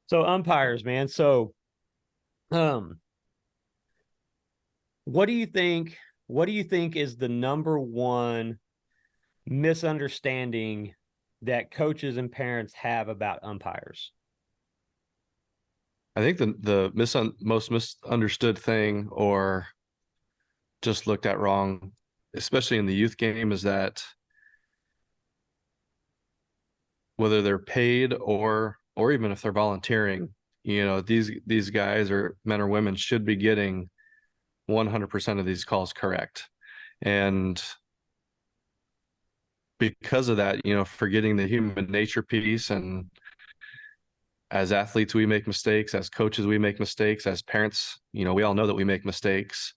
So umpires, man. So, um, what do you think? What do you think is the number one misunderstanding that coaches and parents have about umpires? I think the most misunderstood thing or just looked at wrong, especially in the youth game, is that whether they're paid or even if they're volunteering, these guys or men or women should be getting 100% of these calls correct. And because of that, forgetting the human nature piece, and as athletes we make mistakes, as coaches we make mistakes, as parents, we all know that we make mistakes,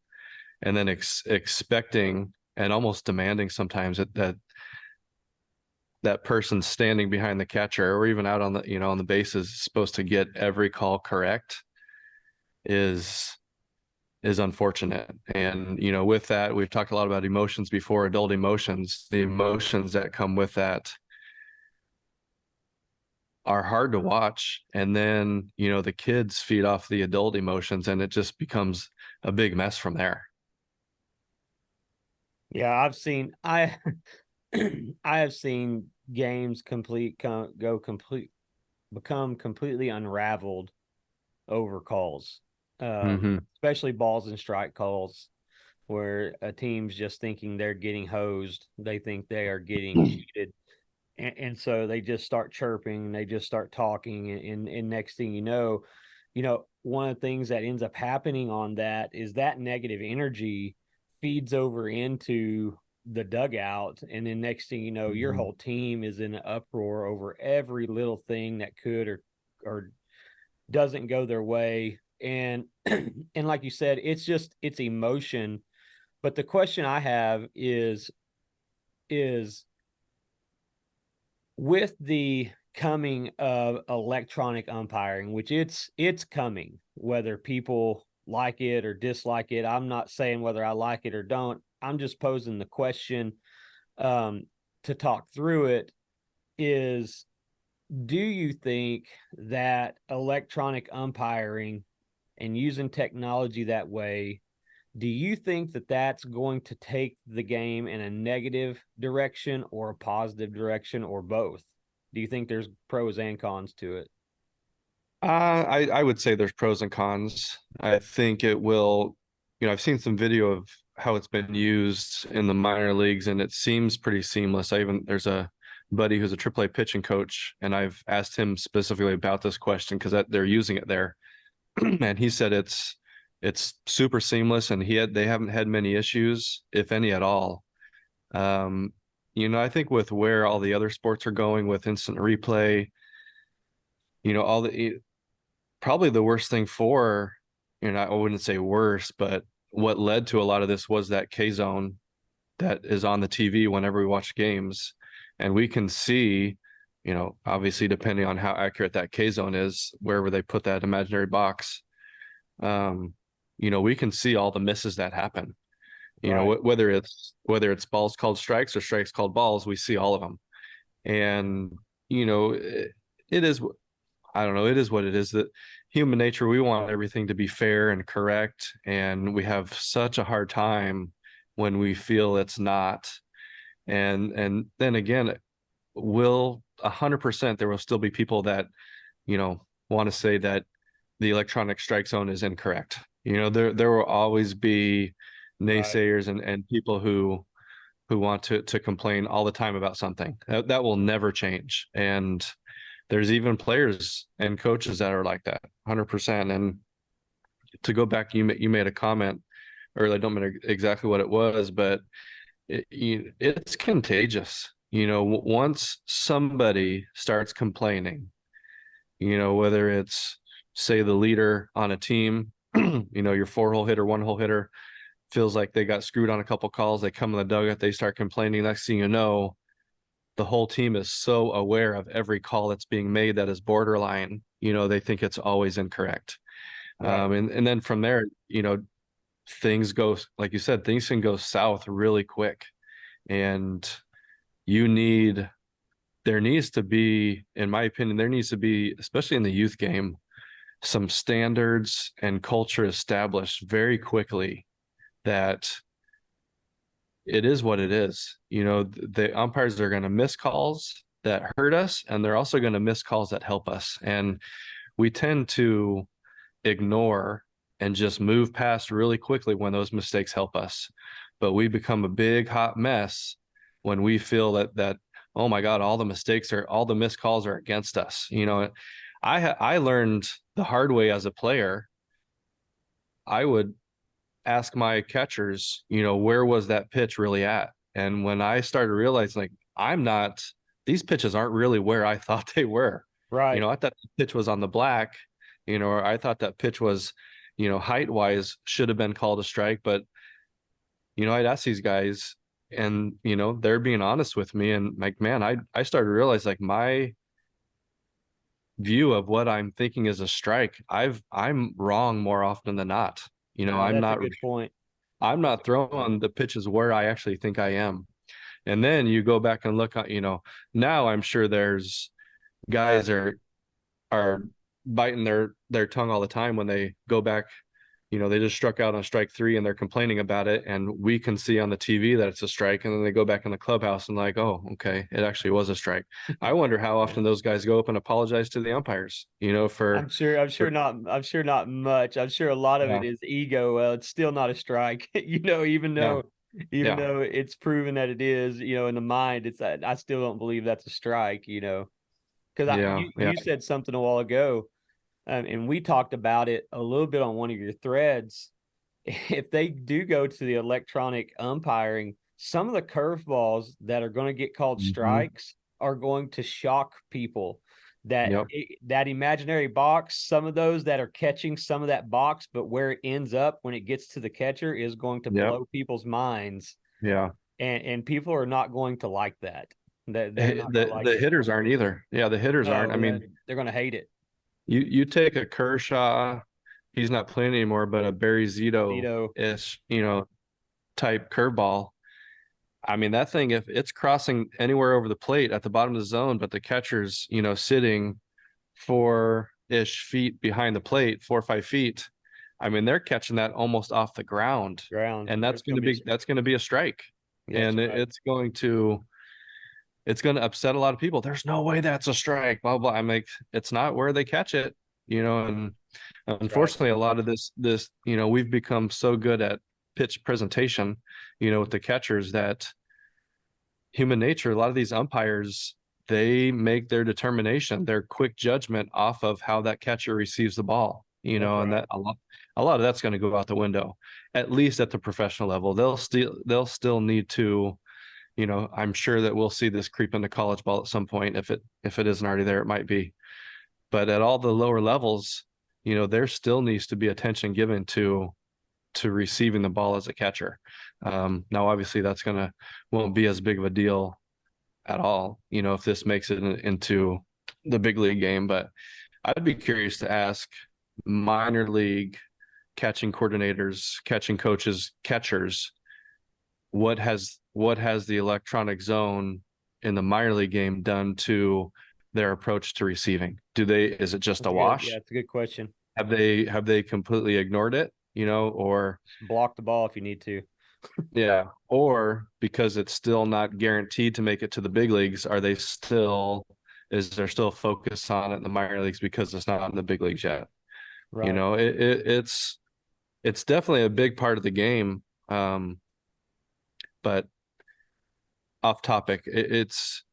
and then expecting and almost demanding sometimes that person standing behind the catcher or even out on the bases is supposed to get every call correct is is unfortunate. And with that, we've talked a lot about emotions before, adult emotions. The emotions that come with that are hard to watch, and then the kids feed off the adult emotions, and it just becomes a big mess from there. Yeah, I I have seen games go complete become completely unraveled over calls, Hmm. especially balls and strike calls, where a team's just thinking they're getting hosed. They think they are getting cheated. And so they just start chirping, they just start talking, and next thing one of the things that ends up happening on that is that negative energy feeds over into the dugout, and then next thing you know, your Hmm. whole team is in an uproar over every little thing that could or doesn't go their way. And and like you said, it's emotion. But the question I have is with the coming of electronic umpiring, which it's coming, whether people like it or dislike it. I'm not saying whether I like it or don't. I'm just posing the question, um, to talk through it. Is Do you think that electronic umpiring and using technology that way, do you think that that's going to take the game in a negative direction or a positive direction or both? Do you think there's pros and cons to it? I would say there's pros and cons. I think it will, I've seen some video of how it's been used in the minor leagues, and it seems pretty seamless. There's a buddy who's a AAA pitching coach, and I've asked him specifically about this question because they're using it there, and he said it's super seamless, and they haven't had many issues, if any at all. Um, I think with where all the other sports are going with instant replay, all the probably the worst thing for, I wouldn't say worse, but what led to a lot of this was that K zone that is on the TV whenever we watch games. And we can see, obviously, depending on how accurate that K zone is, wherever they put that imaginary box, um, we can see all the misses that happen. Right. Whether it's balls called strikes or strikes called balls, we see all of them. And, it is, I don't know. It is what it is. That human nature, we want everything to be fair and correct, and we have such a hard time when we feel it's not. And then again, will 100% there will still be people that want to say that the electronic strike zone is incorrect. There will always be Right. naysayers and people who want to complain all the time about something. That will never change. And there's even players and coaches that are like that 100%. And to go back, you made a comment, or I don't remember exactly what it was, but it's contagious. Once somebody starts complaining, whether it's, say, the leader on a team, your four-hole hitter, one-hole hitter feels like they got screwed on a couple calls, they come in the dugout, they start complaining. Next thing you know, the whole team is so aware of every call that's being made that is borderline, they think it's always incorrect. Right. And then from there, things go, like you said, things can go south really quick. And you need, there needs to be, in my opinion, there needs to be, especially in the youth game, some standards and culture established very quickly that it is what it is. You know, the umpires are going to miss calls that hurt us, and they're also going to miss calls that help us. And we tend to ignore and just move past really quickly when those mistakes help us. But we become a big hot mess when we feel that oh my God, all the missed calls are against us. You know, I learned the hard way as a player. I would ask my catchers, you know, where was that pitch really at? And when I started realizing, like, I'm not, these pitches aren't really where I thought they were. You Right. know, I thought the pitch was on the black, you know, or I thought that pitch was, you know, height wise should have been called a strike. But, you know, I'd ask these guys and, you know, they're being honest with me. And like, man, I started to realize like my view of what I'm thinking is a strike, I'm wrong more often than not. You know, That's a good point. I'm That's not throwing the pitches where I actually think I am. And then you go back and look at, you know, now I'm sure there's guys are biting their tongue all the time when they go back, you know, they just struck out on strike three and they're complaining about it. And we can see on the TV that it's a strike. And then they go back in the clubhouse and like, oh, okay, it actually was a strike. I wonder how often those guys go up and apologize to the umpires, you know, for I'm sure not much. I'm sure a lot of it yeah, is ego. It's still not a strike, yeah, even yeah, though it's proven that it is, in the mind, it's that I still don't believe that's a strike, because yeah, yeah. you said something a while ago, and we talked about it a little bit on one of your threads. If they do go to the electronic umpiring, some of the curveballs that are going to get called Mm-hmm. strikes are going to shock people. Yep, That imaginary box, some of those that are catching some of that box, but where it ends up when it gets to the catcher is going to yep, blow people's minds, yeah. and people are not going to like that. That they're not going to like The it. hitters aren't either. Yeah, the hitters aren't. No, I mean, they're going to hate it. you take a Kershaw, he's not playing anymore, but a Barry Zito Zito, ish, you know, type curveball. I mean, that thing, if it's crossing anywhere over the plate at the bottom of the zone, but the catcher's, you know, sitting 4-ish feet behind the plate, 4 or 5 feet. I mean, they're catching that almost off the ground. ground. And It's going to be, that's going to be a strike. yes, And right. it's going to upset a lot of people. There's no way that's a strike, blah, blah. I'm like, it's not where they catch it, you know, and That's right. unfortunately, a lot of this, you know, we've become so good at pitch presentation, you know, with the catchers that human nature, a lot of these umpires, they make their determination, their quick judgment off of how that catcher receives the ball, you That's know, and right. a lot of that's going to go out the window, at least at the professional level. They'll still need to, you know, I'm sure that we'll see this creep into college ball at some point. If it isn't already there, it might be. But at all the lower levels, you know, there still needs to be attention given to receiving the ball as a catcher. Now, obviously, that's gonna won't be as big of a deal at all, you know, if this makes it into the big league game. But I'd be curious to ask minor league catching coordinators, catching coaches, catchers, what has the electronic zone in the minor league game done to their approach to receiving? Is it just a That's good. Yeah, wash? it's a good question. Have they completely ignored it, you know, or Block the ball if you need to. yeah, or because it's still not guaranteed to make it to the big leagues, is there still focus on it in the minor leagues because it's not in the big leagues yet? You Right. know, it's definitely a big part of the game. But off topic, it's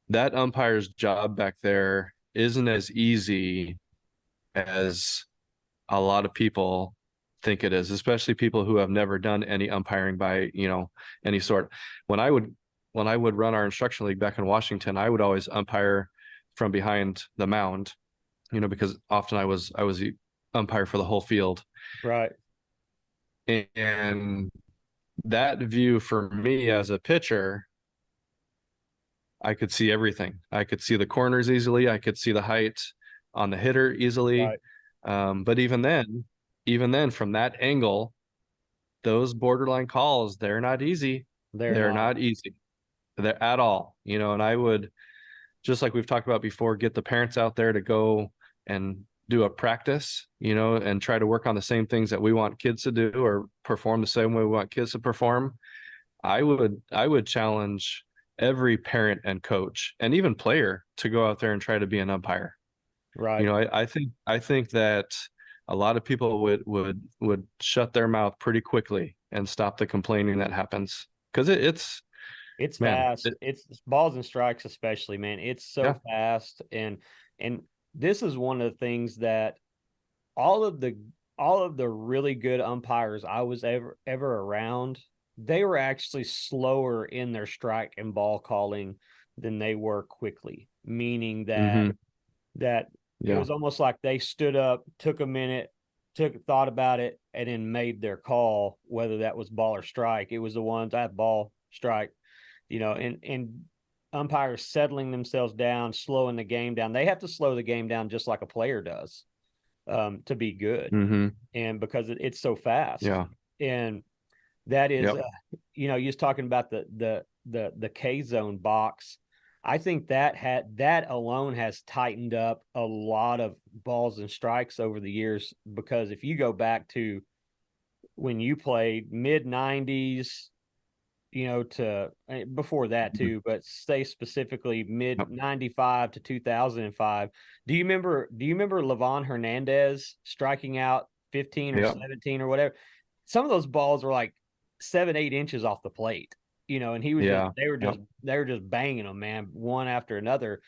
that umpire's job back there isn't as easy as a lot of people think it is, especially people who have never done any umpiring by, you know, any sort. When I would when I would run our instruction league back in Washington, I would always umpire from behind the mound, you know, because often I was the umpire for the whole field. Right. And that view for me as a pitcher, I could see everything. I could see the corners easily. I could see the height on the hitter easily. Right. But even then, from that angle, those borderline calls, they're not easy. They're They're not. not easy. They're at all. You know, and I would, just like we've talked about before, get the parents out there to go and do a practice, and try to work on the same things that we want kids to do or perform the same way we want kids to perform, I would challenge every parent and coach and even player to go out there and try to be an umpire. Right. I think that a lot of people would shut their mouth pretty quickly and stop the complaining that happens because it's It's man, fast. It's balls and strikes, especially, man. It's so yeah. fast, and this is one of the things that all of the all of the really good umpires I was ever around, they were actually slower in their strike and ball calling than they were quickly. Meaning Hmm. that it Yeah. was almost like they stood up, took a minute, took thought about it, and then made their call, whether that was ball or strike. It was the ones I had ball, strike, and umpires settling themselves down, slowing the game down. They have to slow the game down just like a player does, to be good, Hmm. and because it's so fast, Yeah. and that is, Yep. you're just talking about the K zone box. I think that alone has tightened up a lot of balls and strikes over the years, because if you go back to when you played mid 90s, to before that Mhm. too, but stay specifically mid Yep. 95 to 2005. Do you remember Levon Hernandez striking out 15 or Yep. 17 or whatever? Some of those balls were like 7, 8 inches off the plate, and he was just Yeah. they were Yep. just they were just banging them, man, one after another.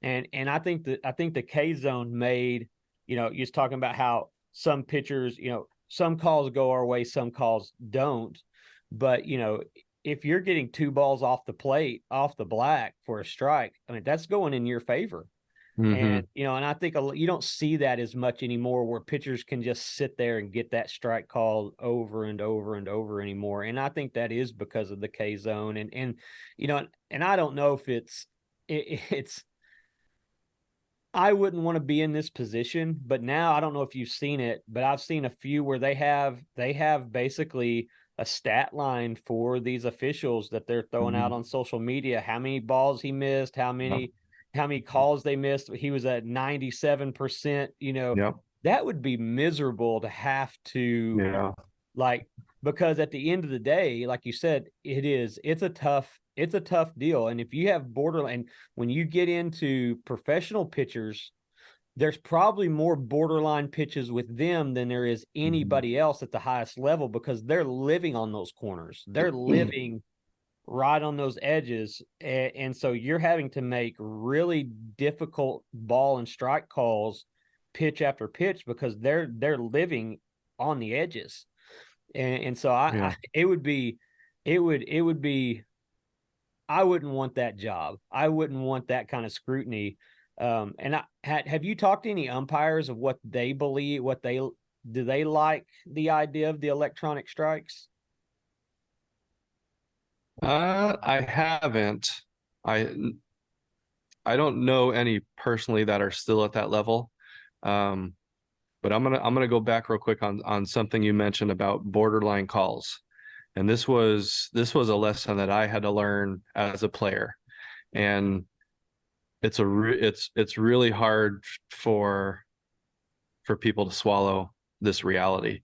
And I think the K zone made, you're just talking about how some pitchers, some calls go our way, some calls don't. But if you're getting two balls off the plate, off the black for a strike, I mean, that's going in your favor. And Hmm. and I think you don't see that as much anymore, where pitchers can just sit there and get that strike called over and over and over anymore. And I think that is because of the K zone. And I don't know if it's I wouldn't want to be in this position, but now I don't know if you've seen it, but I've seen a few where they have basically a stat line for these officials that they're throwing out Hmm. on social media. How many balls he missed, how Yep. many calls they missed. He was at 97%. Yep. That would be miserable to have to, Yeah. like, because at the end of the day, like you said, it's a tough deal. And if you have borderline, when you get into professional pitchers, there's probably more borderline pitches with them than there is Mhm. anybody else at the highest level, because they're living on those corners. They're living right on those edges. And so you're having to make really difficult ball and strike calls pitch after pitch, because they're living on the edges. And so I Yeah. it would be it would be I wouldn't want that job. I wouldn't want that kind of scrutiny. And have you talked to any umpires of what they believe, do they like the idea of the electronic strikes? I haven't. I I don't know any personally that are still at that level. Um, but I'm gonna go back real quick on something you mentioned about borderline calls. And this was a lesson that I had to learn as a player. And it's really hard for people to swallow this reality.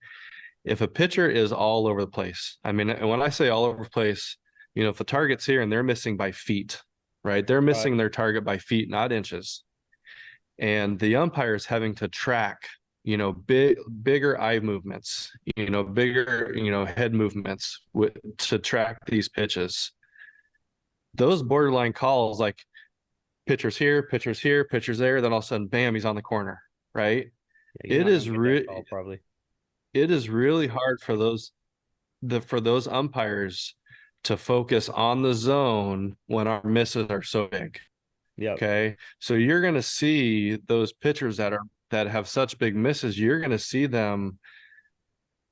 If a pitcher is all over the place, I mean, and when I say all over the place, if the target's here and they're missing by feet, right? They're Right. missing their target by feet, not inches. And the umpire's having to track, bigger eye movements, bigger, head movements to track these pitches. Those borderline calls, like pitchers here, pitchers here, pitchers there, then all of a sudden, bam, he's on the corner, right? Yeah, you're It not going is to get that re call probably. it is really hard for those umpires to focus on the zone when our misses are so big. Yep. Okay. So you're going to see those pitchers that have such big misses, you're going to see them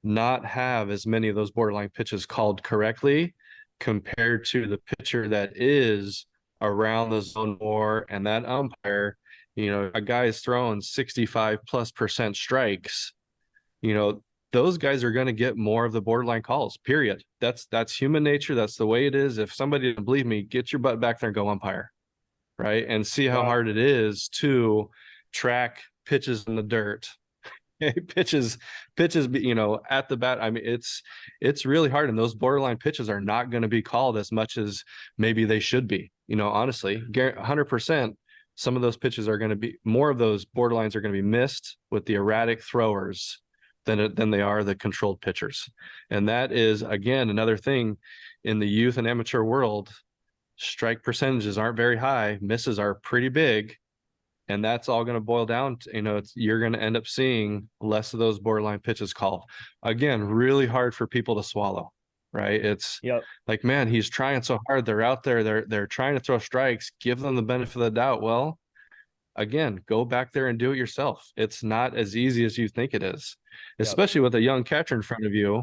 not have as many of those borderline pitches called correctly compared to the pitcher that is around the zone more. And that umpire, a guy is throwing 65+% strikes, you know, those guys are going to get more of the borderline calls, period. That's human nature. That's the way it is. If somebody doesn't believe me, get your butt back there and go umpire, right? And see how Right. hard it is to track pitches in the dirt, pitches, at the bat. I mean, it's really hard, and those borderline pitches are not going to be called as much as maybe they should be. Honestly, 100%. Some of those pitches are going to be more of those borderlines are going to be missed with the erratic throwers than they are the controlled pitchers, and that is again another thing in the youth and amateur world. Strike percentages aren't very high, misses are pretty big, and that's all going to boil down to, you're going to end up seeing less of those borderline pitches called. Again, really hard for people to swallow, right? It's Yep. like, man, he's trying so hard. They're out there, they're trying to throw strikes, give them the benefit of the doubt. Well, again, go back there and do it yourself. It's not as easy as you think it is, Yep. especially with a young catcher in front of you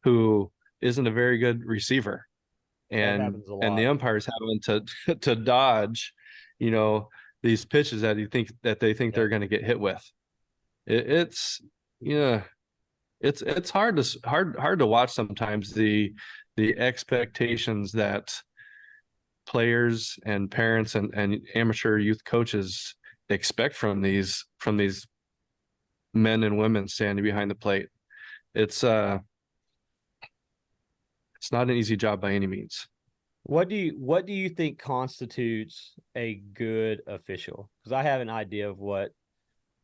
who isn't a very good receiver. That And happens a and the lot. umpires having to dodge, you know, these pitches that they think they're Yep. going to get hit with. It's yeah, it's hard to watch sometimes the expectations that players and parents and amateur youth coaches expect from these men and women standing behind the plate. It's uh it's not an easy job by any means. What do you think constitutes a good official? Because I have an idea of what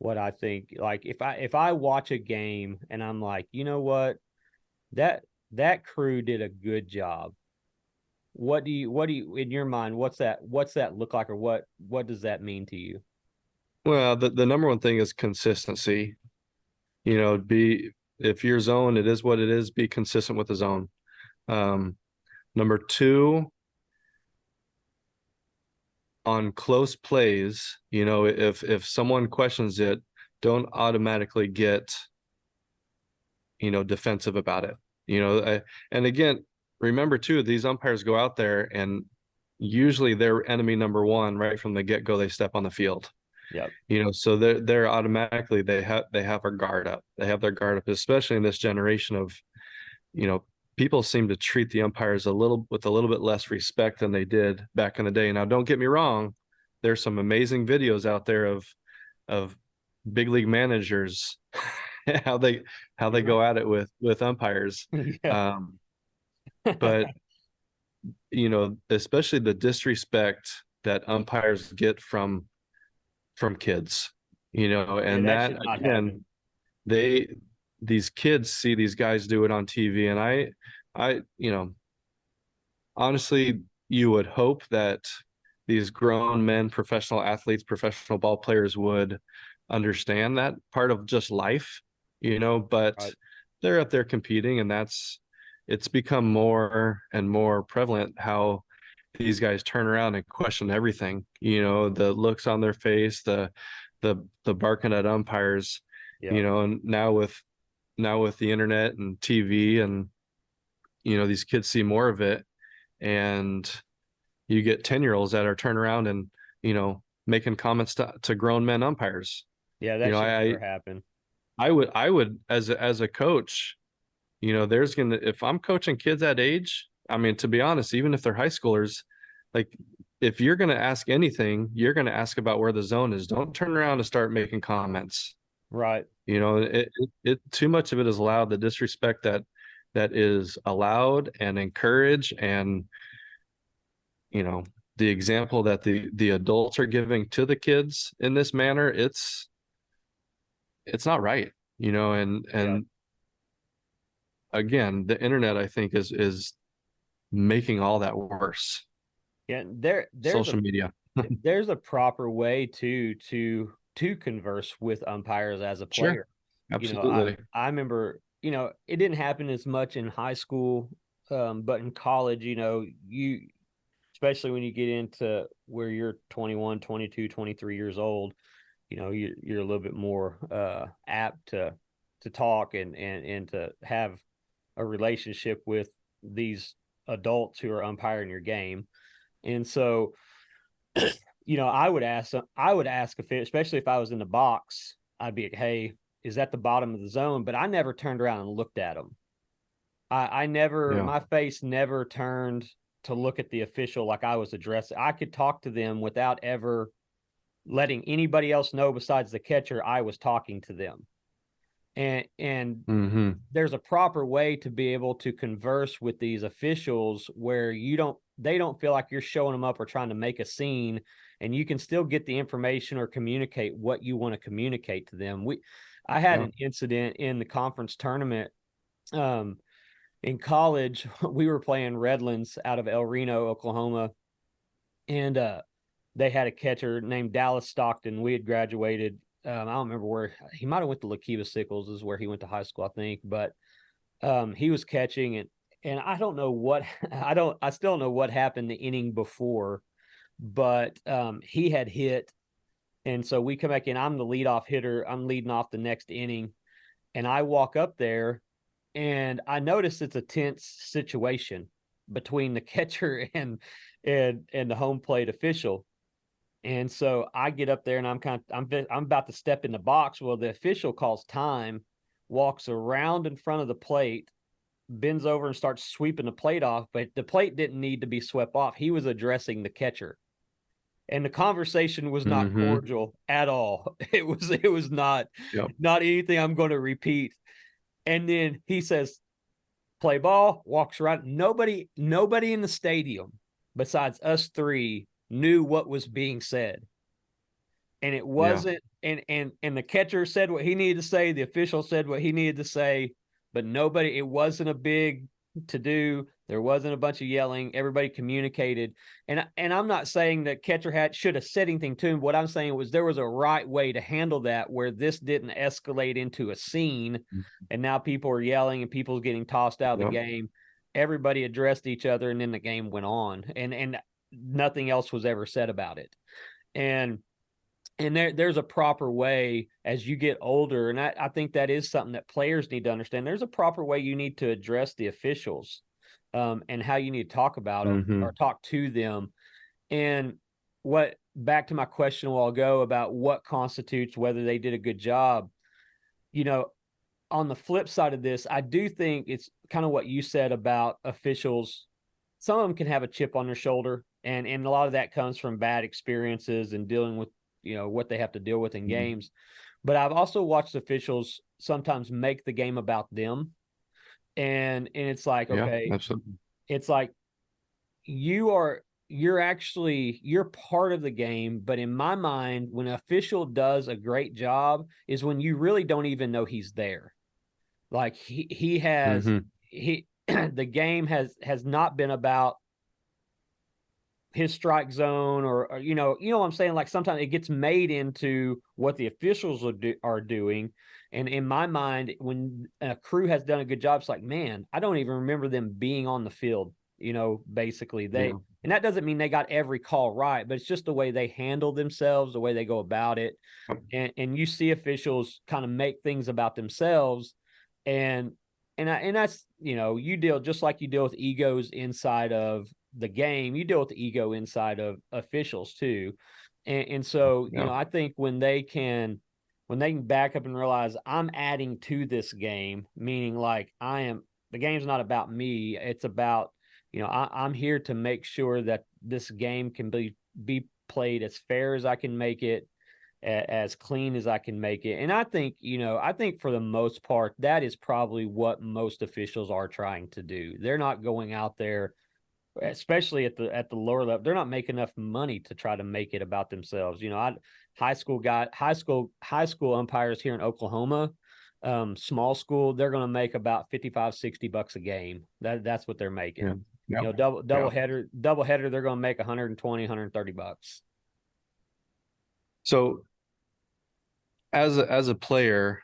I think. Like if I watch a game and I'm like, you know what, that crew did a good job. What do you in your mind, what's that look like, or what does that mean to you? Well, the number one thing is consistency. Be if your zone, it is what it is, be consistent with the zone. Um, Number two, on close plays, if someone questions it, don't automatically get, defensive about it. And again, remember too, these umpires go out there and usually they're enemy number one right from the get-go. They step on the field. Yep. So they're automatically they have their guard up. They have their guard up, especially in this generation of, you know, people seem to treat the umpires with a little bit less respect than they did back in the day. Now, don't get me wrong, there's some amazing videos out there of big league managers how they You're right. go at it with umpires. Yeah. Um, but especially the disrespect that umpires get from kids, Yeah, and that that should not again, happen. they these kids see these guys do it on TV, and I honestly, you would hope that these grown men, professional athletes, professional ball players would understand that part of just life, but Right. they're up there competing, and it's become more and more prevalent how these guys turn around and question everything, the looks on their face, the barking at umpires, Yeah. and now with the internet and TV, and these kids see more of it, and you get 10-year-olds that are turning around and making comments to grown men umpires. Yeah, you that know should i never happen. I would as a coach, there's gonna if I'm coaching kids that age, I mean, to be honest, even if they're high schoolers, like, if you're going to ask anything, you're going to ask about where the zone is. Don't turn around and start making comments. Right. Too much of it is allowed. The disrespect that is allowed and encouraged, and you know the example that the adults are giving to the kids in this manner, it's not right. And Yeah. again, the internet, I think, is making all that worse. Yeah. There's a Social media. there's a proper way to converse with umpires as a Sure, player. I absolutely. remember, it didn't happen as much in high school, but in college, you especially when you get into where you're 21, 22, 23 years old, you're a little bit more apt to talk and to have a relationship with these adults who are umpiring your game. And so, I would ask if especially if I was in the box, I'd be like, hey, is that the bottom of the zone? But I never turned around and looked at them. I never, Yeah. my face never turned to look at the official like I was addressing. I could talk to them without ever letting anybody else know besides the catcher I was talking to them. And Mm-hmm. there's a proper way to be able to converse with these officials where they don't feel like you're showing them up or trying to make a scene, and you can still get the information or communicate what you want to communicate to them. I had Yeah. an incident in the conference tournament. In college, we were playing Redlands out of El Reno, Oklahoma, and they had a catcher named Dallas Stockton. We had graduated. I don't remember where he might have went to Lakiva Sickles, is where he went to high school, I think. But he was catching, and I don't know what I still don't know what happened the inning before, but he had hit, and so we come back in. I'm the leadoff hitter. I'm leading off the next inning, and I walk up there, and I notice it's a tense situation between the catcher and the home plate official. And so I get up there and I'm about to step in the box. Well, the official calls time, walks around in front of the plate, bends over and starts sweeping the plate off, but the plate didn't need to be swept off. He was addressing the catcher. And the conversation was not Mm-hmm. cordial at all. It was Yep. not anything I'm going to repeat. And then he says, play ball, walks around. Nobody in the stadium besides us three knew what was being said. And it Yeah. wasn't and the catcher said what he needed to say, the official said what he needed to say, but nobody, it wasn't a big to do. There wasn't a bunch of yelling. Everybody communicated. And I'm not saying that catcher hat should have said anything to him. What I'm saying was there was a right way to handle that where this didn't escalate into a scene and now people are yelling and people's getting tossed out of the Yep. game. Everybody addressed each other and then the game went on. And nothing else was ever said about it. And there's a proper way as you get older, and I think that is something that players need to understand. There's a proper way you need to address the officials, and how you need to talk about them Mm-hmm. or talk to them. And what back to my question a while ago about what constitutes whether they did a good job. You know, on the flip side of this, I do think it's kind of what you said about officials. Some of them can have a chip on their shoulder, and a lot of that comes from bad experiences and dealing with what they have to deal with in games. But I've also watched officials sometimes make the game about them, and it's like, Yeah. okay, Absolutely. it's like you're part of the game, but in my mind, when an official does a great job is when you really don't even know he's there. Like he has Mm-hmm. he the game has not been about his strike zone or what I'm saying. Like sometimes it gets made into what the officials are doing, and in my mind, when a crew has done a good job, it's like, man, I don't even remember them being on the field. Basically Yeah. and that doesn't mean they got every call right, but it's just the way they handle themselves, the way they go about it, and you see officials kind of make things about themselves, and and that's you deal just like you deal with egos inside of the game, you deal with the ego inside of officials too, and so Yeah. I think when they can back up and realize I'm adding to this game, meaning like the game's not about me, it's about I'm here to make sure that this game can be played as fair as I can make it, as clean as I can make it. And I think for the most part, that is probably what most officials are trying to do. They're not going out there, especially at the lower level. They're not making enough money to try to make it about themselves. High school umpires here in Oklahoma, small school, they're going to make about 55, $60 a game. That's what they're Yeah. making. Yeah. Double Yeah. header, they're going to make 120, $130. So as a player,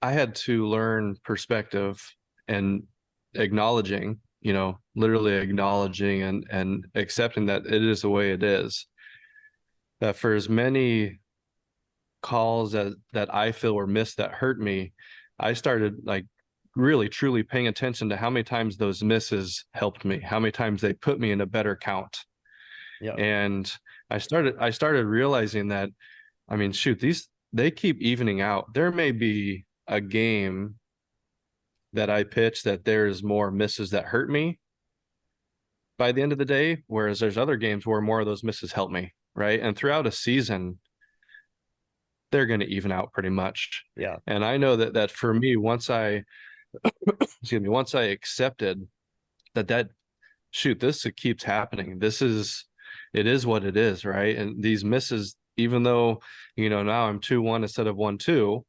I had to learn perspective and acknowledging, literally acknowledging and accepting that it is the way it is. That for as many calls that I feel were missed that hurt me, I started like really truly paying attention to how many times those misses helped me, how many times they put me in a better count. Yep. And I started realizing that, I mean, shoot, they keep evening out. There may be a game that I pitch that there's more misses that hurt me by the end of the day, whereas there's other games where more of those misses help me. right? And throughout a season, they're going to even out pretty much. Yeah. And I know that for me, once I excuse me, once I accepted that shoot, this it keeps happening. It is what it is, right? And these misses, even though, now I'm 2-1 instead of 1-2,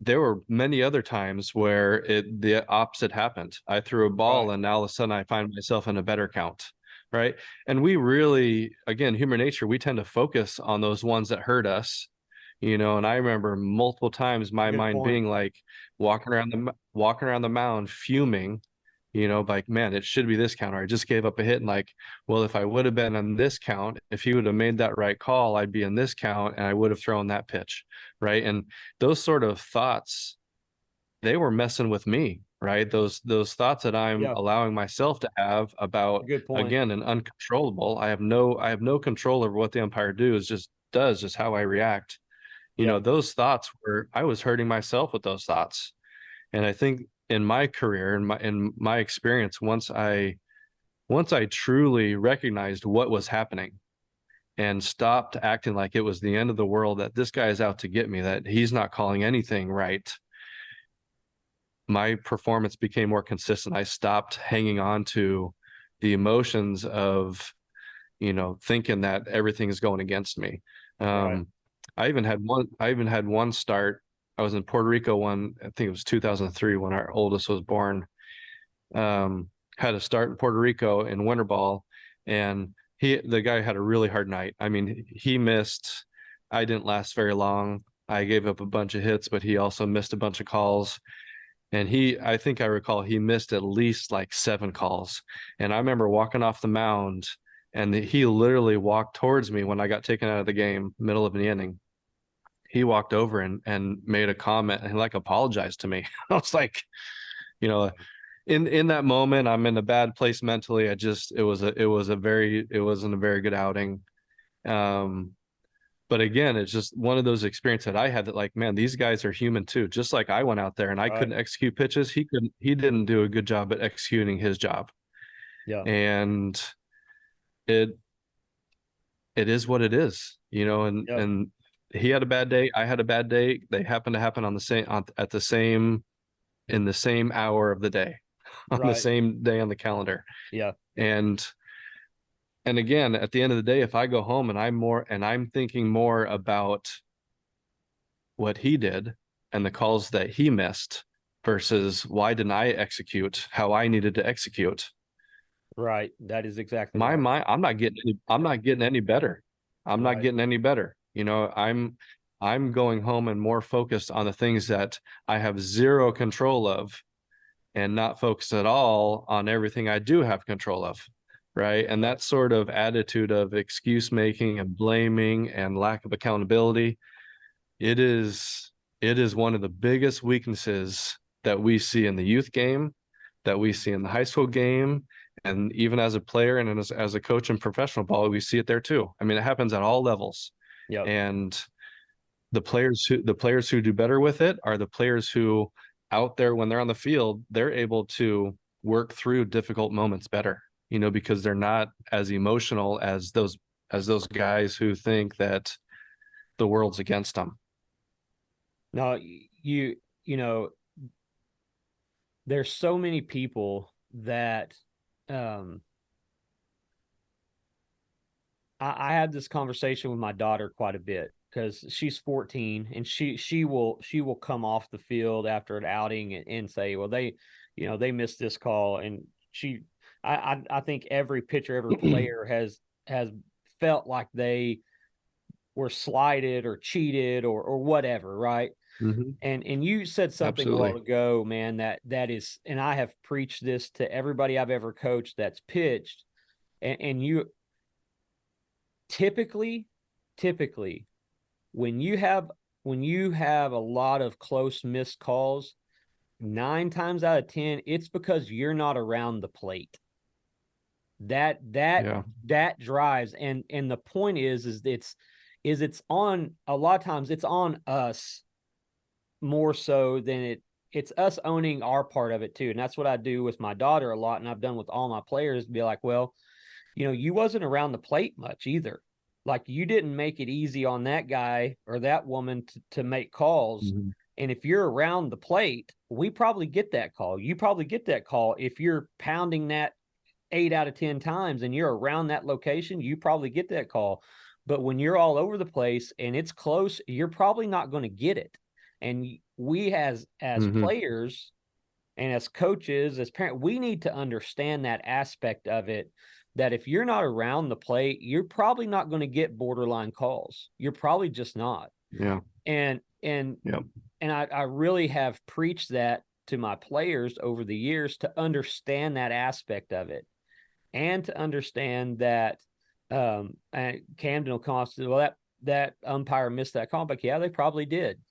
there were many other times where the opposite happened. I threw a ball Right. and now all of a sudden I find myself in a better count, right? And we really, again, human nature, we tend to focus on those ones that hurt us, and I remember multiple times my Good mind point. being like walking around the mound fuming, like, man, it should be this count, or I just gave up a hit, and like, well, if I would have been on this count, if he would have made that right call, I'd be in this count and I would have thrown that pitch, right? And those sort of thoughts, they were messing with me, right? Those thoughts that I'm Yeah. allowing myself to have about, Good point. again, an uncontrollable. I have no control over what the umpire does just how I react. Yeah. Those thoughts were, I was hurting myself with those thoughts. And I think in my career, in my experience, once I truly recognized what was happening and stopped acting like it was the end of the world, that this guy is out to get me, that he's not calling anything right, my performance became more consistent. I stopped hanging on to the emotions of, thinking that everything is going against me. Right. Um, I even had one start. I was in Puerto Rico I think it was 2003 when our oldest was born. Had a start in Puerto Rico in winter ball, and the guy had a really hard night. I mean, he missed. I didn't last very long. I gave up a bunch of hits, but he also missed a bunch of calls. And I think I recall he missed at least like 7 calls. And I remember walking off the mound, and he literally walked towards me when I got taken out of the game, middle of the inning. He walked over and made a comment and like apologized to me. I was like, you know, in that moment, I'm in a bad place mentally. It wasn't a very good outing. Um, but again, it's just one of those experiences that I had that, like, man, these guys are human too. Just like I went out there and I Right. couldn't execute pitches, he didn't do a good job at executing his job. Yeah. And it it is what it is, Yeah. and he had a bad day, I had a bad day. They happened to happen at the same in the same hour of the day, on the Right. same day on the calendar. Yeah. And again, at the end of the day, if I go home and I'm thinking more about what he did and the calls that he missed versus why didn't I execute how I needed to execute, Right. That is exactly my right. mind, I'm not getting any better. I'm not Right. getting any better. I'm going home and more focused on the things that I have zero control of, and not focused at all on everything I do have control of. Right. And Right. that sort of attitude of excuse making and blaming and lack of accountability, it is one of the biggest weaknesses that we see in the youth game, that we see in the high school game, and even as a player and as a coach in professional ball, we see it there too. I mean, it happens at all levels. Yep. And the players who do better with it are the players who, out there when they're on the field, they're able to work through difficult moments better, because they're not as emotional as those guys who think that the world's against them. No, you know, there's so many people that um I had this conversation with my daughter quite a bit because she's 14 and she will come off the field after an outing and say, well, they missed this call. And I think every pitcher, every player has felt like they were slighted or cheated or whatever, right? Mhm. And you said something a while Absolutely. ago, man, that is, and I have preached this to everybody I've ever coached that's pitched, and you typically, typically, when you have a lot of close missed calls, 9 times out of 10, it's because you're not around the plate. That that Yeah. that drives, and the point is it's on a lot of times it's on us more so than it's us owning our part of it too. And that's what I do with my daughter a lot, and I've done with all my players, to be like, well, you wasn't around the plate much either. Like you didn't make it easy on that guy or that woman to make calls. Mhm. And if you're around the plate, we probably get that call. You probably get that call if you're pounding that 8 out of 10 times and you're around that location, you probably get that call. But when you're all over the place and it's close, you're probably not going to get it. And we as Mhm. players and as coaches, as parents, we need to understand that aspect of it. That if you're not around the plate, you're probably not going to get borderline calls. You're probably just not. Yeah. And and Yep. and I really have preached that to my players over the years to understand that aspect of it and to understand that and Camden will come off and say, well, that umpire missed that call. But yeah, they probably did.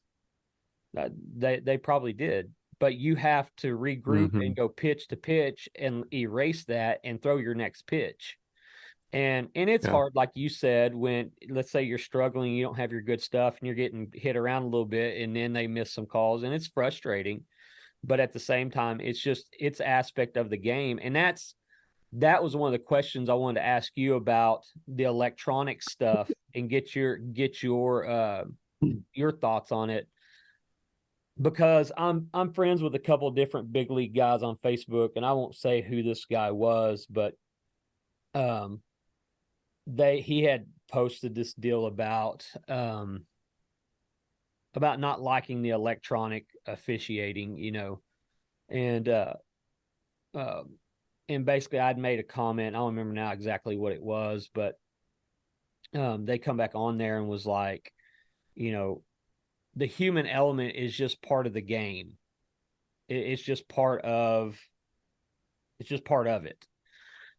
They probably did. But you have to regroup and Mhm. go pitch to pitch and erase that and throw your next pitch. And it's Yeah. hard, like you said, when let's say you're struggling, you don't have your good stuff, and you're getting hit around a little bit, and then they miss some calls, and it's frustrating. But at the same time, it's aspect of the game, and that was one of the questions I wanted to ask you about the electronic stuff and get your thoughts on it because I'm friends with a couple of different big league guys on Facebook, and I won't say who this guy was, but um, he had posted this deal about not liking the electronic officiating, and uh, and basically I'd made a comment. I don't remember now exactly what it was, but they come back on there and was like, you know, the human element is just part of the game. It's just part of it.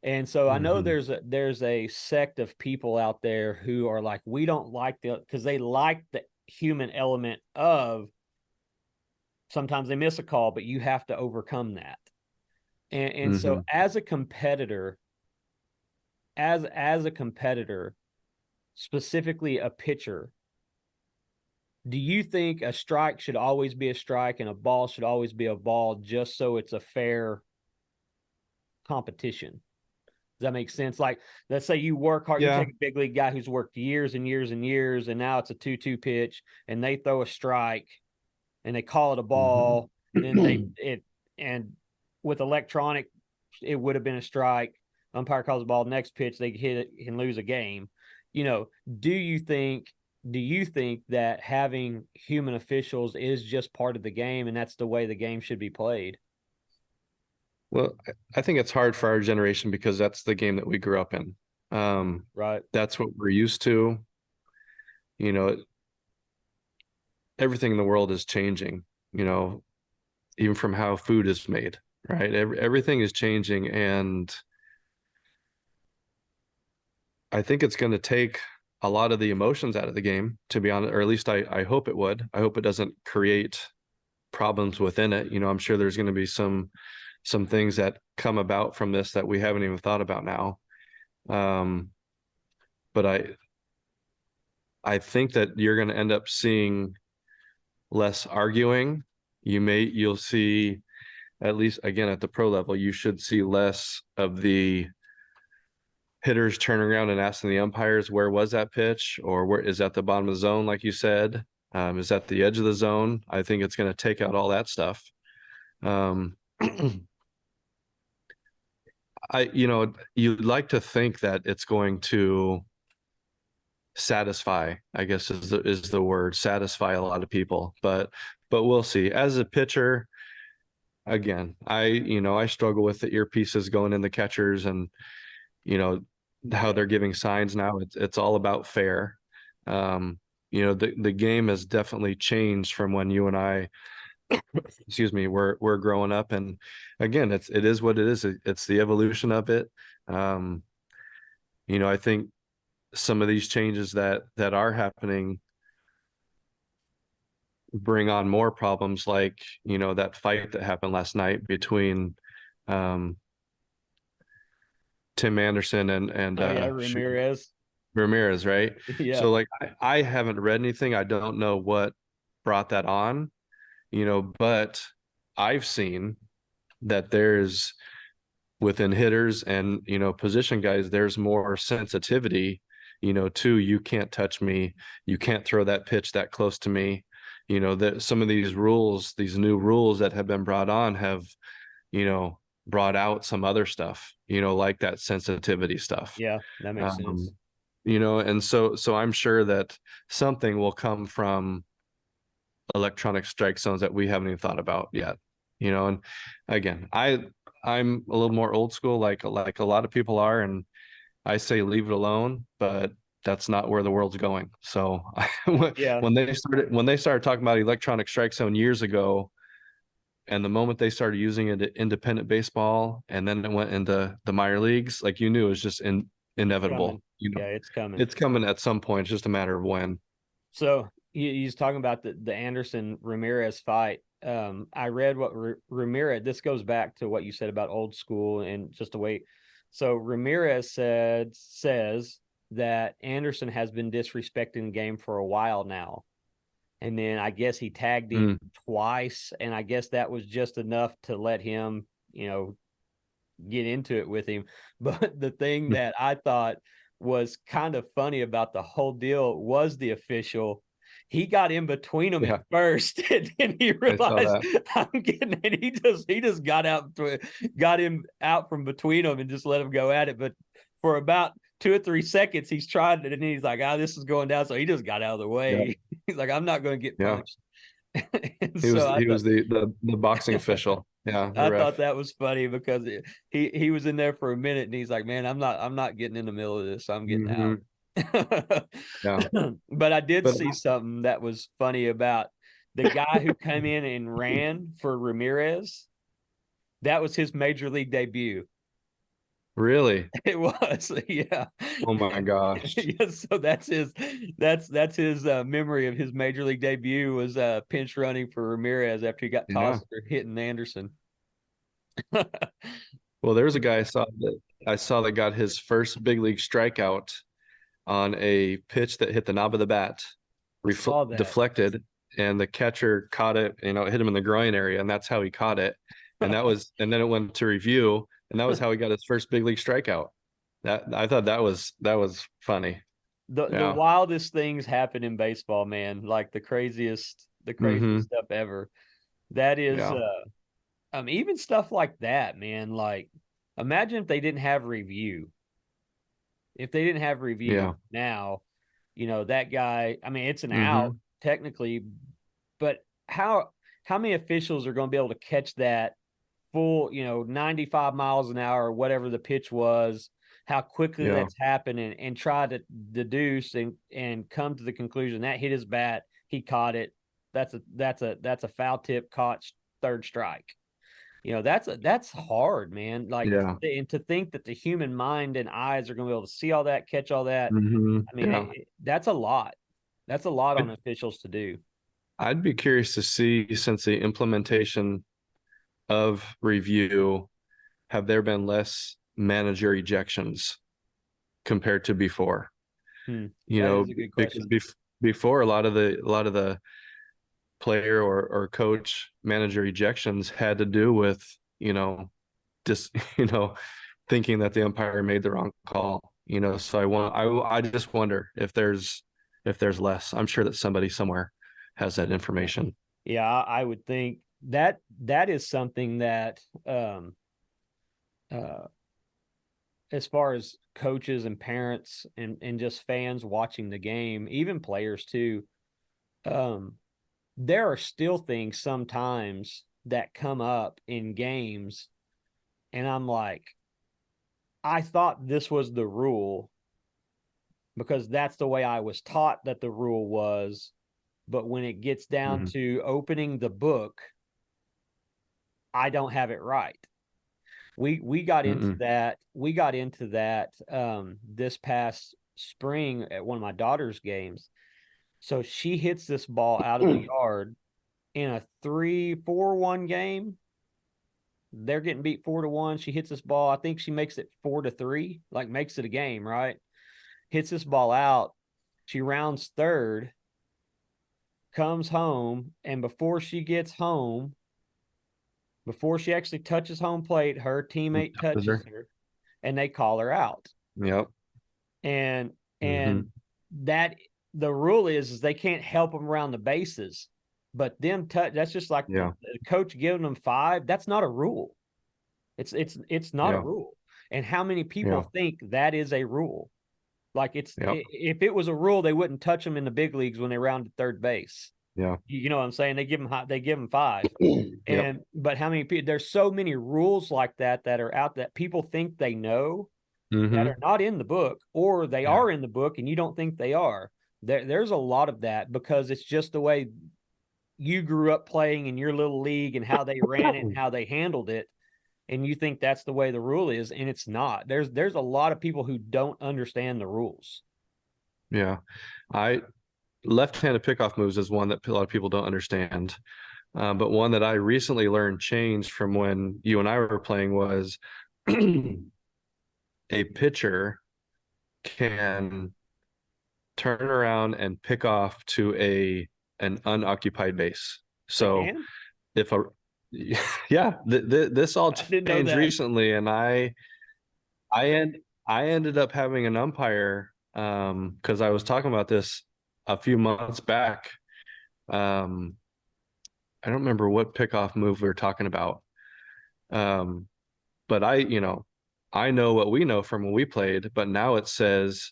And so I know Mhm. there's a sect of people out there who are like, we don't like because they like the human element of sometimes they miss a call, but you have to overcome that. And so Mhm. as a competitor, specifically a pitcher, do you think a strike should always be a strike and a ball should always be a ball just so it's a fair competition? Does that make sense? Like, let's say you work hard, you Yeah. take a big league guy who's worked years and years and years, and now it's a 2-2 pitch, and they throw a strike and they call it a Mhm. ball, then and with electronic, it would have been a strike. Umpire calls the ball, next pitch, they hit it and lose a game. You know, do you think do you think that having human officials is just part of the game and that's the way the game should be played? Well, I think it's hard for our generation because that's the game that we grew up in. Um, Right. that's what we're used to. You know, everything in the world is changing, you know, even from how food is made, right? Everything is changing. And I think it's going to take a lot of the emotions out of the game, to be honest, or at least I hope it would. I hope it doesn't create problems within it. You know, I'm sure there's going to be some things that come about from this that we haven't even thought about now. Um, but I think that you're going to end up seeing less arguing. You'll see, at least again at the pro level, you should see less of the hitters turning around and asking the umpires, where was that pitch? Or where is that the bottom of the zone, like you said? Is that the edge of the zone? I think it's going to take out all that stuff. Um, you'd like to think that it's going to satisfy, I guess is the word, satisfy a lot of people, but we'll see. As a pitcher, again, I struggle with the earpieces going in the catchers and you know how Yeah. they're giving signs now. It's all about fair. Um, the game has definitely changed from when you and I, excuse me, we're growing up. And again, it is what it is. It's the evolution of it. Um, I think some of these changes that are happening bring on more problems, like that fight that happened last night between um, Tim Anderson and Oh yeah, Ramirez. Ramirez, right? Yeah. So like I haven't read anything. I don't know what brought that on, but I've seen that there's within hitters and, position guys, there's more sensitivity, to you can't touch me, you can't throw that pitch that close to me. That some of these rules, these new rules that have been brought on have, brought out some other stuff, like that sensitivity stuff. Yeah, that makes sense. Um, and so I'm sure that something will come from electronic strike zones that we haven't even thought about yet. And again, I'm a little more old school, like a lot of people are, and I say leave it alone, but that's not where the world's going. So Yeah, when they started talking about electronic strike zone years ago, and the moment they started using it at independent baseball, and then it went into the minor leagues, like you knew, it was just it's coming. inevitable. Yeah, it's coming. It's coming at some point. It's just a matter of when. So he's talking about the Anderson Ramirez fight. I read what Ramirez. This goes back to what you said about old school and just the way. So Ramirez says that Anderson has been disrespecting the game for a while now, and then I guess he tagged him Mm, twice, and I guess that was just enough to let him, get into it with him. But the thing that I thought was kind of funny about the whole deal was the official. He got in between them at yeah, first, and then he I saw realized that. I'm getting it. He just got him out from between them and just let him go at it. But for about 2 or 3 seconds, he's trying it, and he's like, "Ah, this is going down." So he just got out of the Yeah, way. He's like, "I'm not going to get yeah. punched." And so He was the boxing official. Yeah, the I thought ref. that was funny because he was in there for a minute and he's like, "Man, I'm not getting in the middle of this. I'm getting out." Hmm. Yeah, But I did but see something that was funny about the guy who came in and ran for Ramirez. That was his major league debut. really, It was, yeah. oh my gosh, Yeah, so that's his memory of his major league debut was pinch running for Ramirez after he got yeah. tossed for hitting Anderson. Well, there's a guy I saw that got his first big league strikeout on a pitch that hit the knob of the bat, I saw that. deflected, and the catcher caught it. It hit him in the groin area, and that's how he caught it. And then it went to review, and that was how he got his first big league strikeout. That I thought that was funny. The Yeah. wildest things happen in baseball, man. Like the craziest Hmm. stuff ever. That is Yeah. even stuff like that, man. Like imagine if they didn't have review. If they didn't have review Yeah. now, that guy, I mean, it's an out Hmm. technically, but how many officials are going to be able to catch that full, 95 miles an hour or whatever the pitch was, how quickly Yeah. that's happened and try to deduce and come to the conclusion that hit his bat, he caught it. That's a foul tip caught third strike. That's hard, man. Like Yeah. and to think that the human mind and eyes are going to be able to see all that, catch all that. Hmm. I mean, Yeah. that's a lot. That's a lot on I'd, officials to do. I'd be curious to see, since the implementation of review, have there been less manager ejections compared to before? That is a good Because question. before, a lot of the player or coach manager ejections had to do with, just thinking that the umpire made the wrong call. So I just wonder if there's less. I'm sure that somebody somewhere has that information. Yeah, I would think that is something that uh as far as coaches and parents and just fans watching the game, even players too, um, there are still things sometimes that come up in games, and I'm like, I thought this was the rule because that's the way I was taught that the rule was. But when it gets down Mhm. to opening the book, I don't have it right. We got into Mm-mm. that. We got into that this past spring at one of my daughter's games. So she hits this ball out of the yard in a 3-4-1 game. They're getting beat 4-1. She hits this ball. I think she makes it 4-3, like makes it a game, right? Hits this ball out. She rounds third, comes home, and before she gets home, Before she actually touches home plate, her teammate touches her and they call her out. Yep. And Hmm. that the rule is they can't help them around the bases. But them touch, that's just like Yeah. the coach giving them five. That's not a rule. It's not a Yeah. rule. And how many people Yeah. think that is a rule? Like Yep. if it was a rule, they wouldn't touch them in the big leagues when they rounded third base. Yeah. You know what I'm saying? They give them five. Yep. And but how many people? There's so many rules like that that are out that people think they know that are Hmm. not in the book, or they Yeah. are in the book and you don't think they are. There's a lot of that because it's just the way you grew up playing in your little league and how they ran it and how they handled it, and you think that's the way the rule is, and it's not. There's a lot of people who don't understand the rules. Yeah. I left-handed pickoff moves is one that a lot of people don't understand. But one that I recently learned changed from when you and I were playing was a pitcher can turn around and pick off to a an unoccupied base. They So can. if a yeah, this all I didn't know changed that. recently, and I end I ended up having an umpire because I was talking about this a few months back. Um, I don't remember what pickoff move we were talking about. Um, but I know what we know from when we played, but now it says,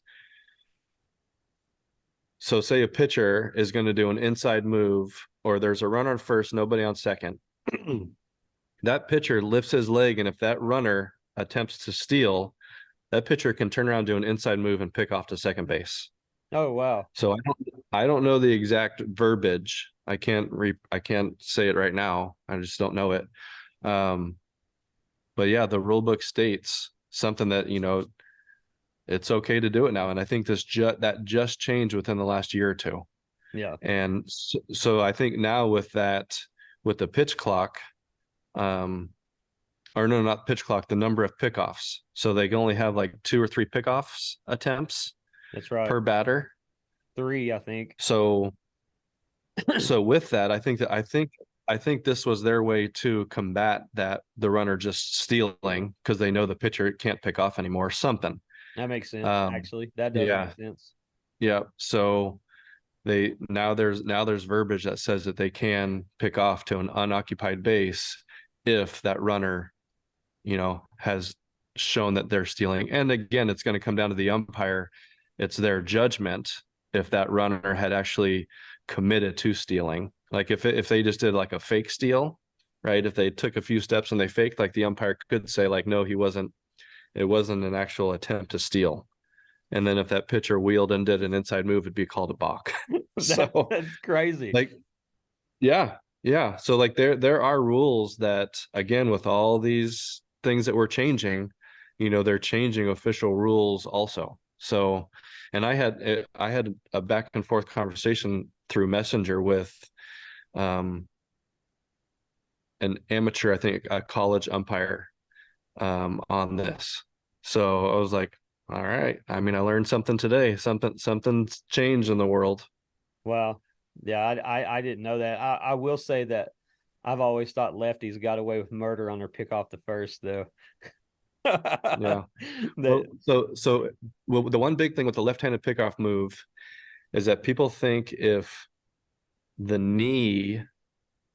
so say a pitcher is going to do an inside move, or there's a runner on first, nobody on second. That pitcher lifts his leg, and if that runner attempts to steal, that pitcher can turn around, do an inside move, and pick off to second base. Oh wow. So I don't know the exact verbiage. I can't say it right now. I just don't know it. Um, but yeah, the rule book states something that, it's okay to do it now. And I think that just changed within the last year or two. Yeah, And so I think now with that, with the pitch clock, um, or no, not pitch clock, the number of pickoffs. So they can only have like 2 or 3 pickoffs attempts that's right. per batter. Three, I think. So with that, I think this was their way to combat that the runner just stealing because they know the pitcher can't pick off anymore, something. That makes sense. Um, Actually, that does make yeah, sense. yeah. So there's verbiage that says that they can pick off to an unoccupied base if that runner, has shown that they're stealing. And again, it's going to come down to the umpire. It's their judgment if that runner had actually committed to stealing. Like if they just did like a fake steal, right? If they took a few steps and they faked, like the umpire could say like, no, he wasn't. It wasn't an actual attempt to steal. And then if that pitcher wheeled and did an inside move, it'd be called a balk. So That's crazy. like, yeah, yeah. So like there are rules that again with all these things that we're changing, they're changing official rules also. So, and I had a back and forth conversation through Messenger with um an amateur, I think a college umpire on this. So I was like, all right. I mean, I learned something today. Something's changed in the world. Well, yeah, I didn't know that. I will say that I've always thought lefties got away with murder on their pick off the first, though. Yeah. That Well, well, the one big thing with the left-handed pickoff move is that people think if the knee,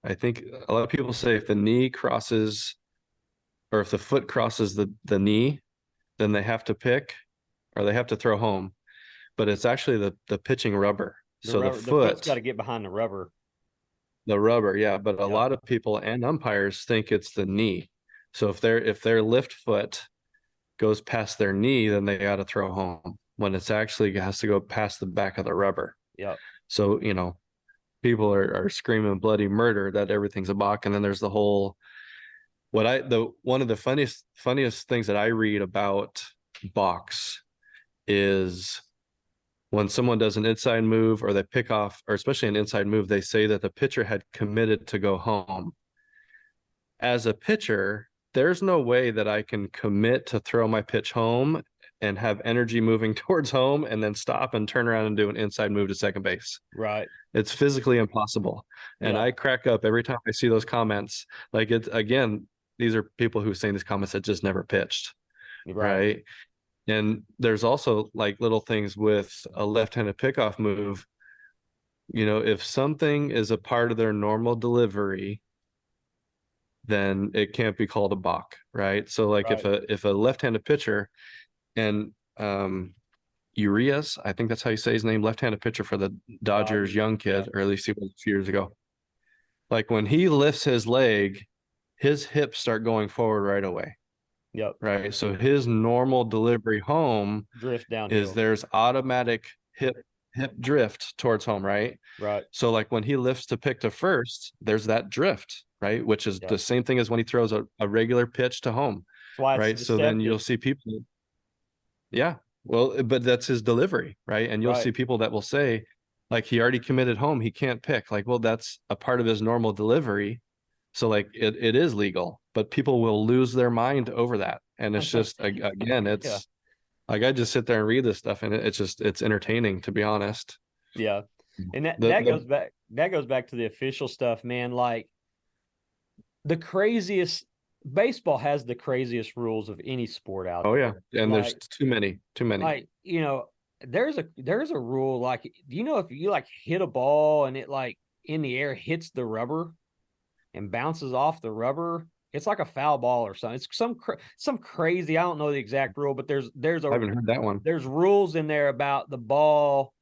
I think a lot of people say if the knee crosses or if the foot crosses the knee, then they have to pick or they have to throw home. But it's actually the pitching rubber. So the foot's got to get behind the rubber. the rubber, yeah. But a Yep, lot of people and umpires think it's the knee. So if their lift foot goes past their knee, then they got to throw home when it's actually has to go past the back of the rubber. yep. So, people are screaming bloody murder that everything's a balk. And then there's the whole, one of the funniest things that I read about balks is when someone does an inside move or they pick off, or especially an inside move, they say that the pitcher had committed to go home. As a pitcher, there's no way that I can commit to throw my pitch home and have energy moving towards home and then stop and turn around and do an inside move to second base. Right. It's physically impossible. And Yeah. I crack up every time I see those comments. Like it's again, these are people who saying these comments that just never pitched, Right. right? And there's also like little things with a left-handed pickoff move. If something is a part of their normal delivery, then it can't be called a balk, right? So like if Right. a left-handed pitcher and Urias, I think that's how you say his name, left-handed pitcher for the Dodgers Dodgers. young Yeah. kid, or at least he was a few years ago. Like when he lifts his leg, his hips start going forward right away, Yep. right? So his normal delivery home Drift is downhill. there's automatic hip drift towards home, right? Right. So like when he lifts to pick to first, there's that drift, right? Which is Yeah. the same thing as when he throws a regular pitch to home, That's why it's right? So then deceptive. you'll see people, yeah, well, but that's his delivery, right? And you'll Right. see people that will say, like, he already committed home, he can't pick. Like, well, that's a part of his normal delivery. So like it is legal, but people will lose their mind over that. And it's just again, Yeah. it's like I just sit there and read this stuff and it's entertaining, to be honest. Yeah. And that The that goes back to the official stuff, man. Like the craziest baseball has the craziest rules of any sport out Oh yeah, there. and there's too many. There's a rule like, do you know if you like hit a ball and it like in the air hits the rubber and bounces off the rubber, it's like a foul ball or something. It's some crazy, I don't know the exact rule, but I haven't heard that one. there's rules in there about the ball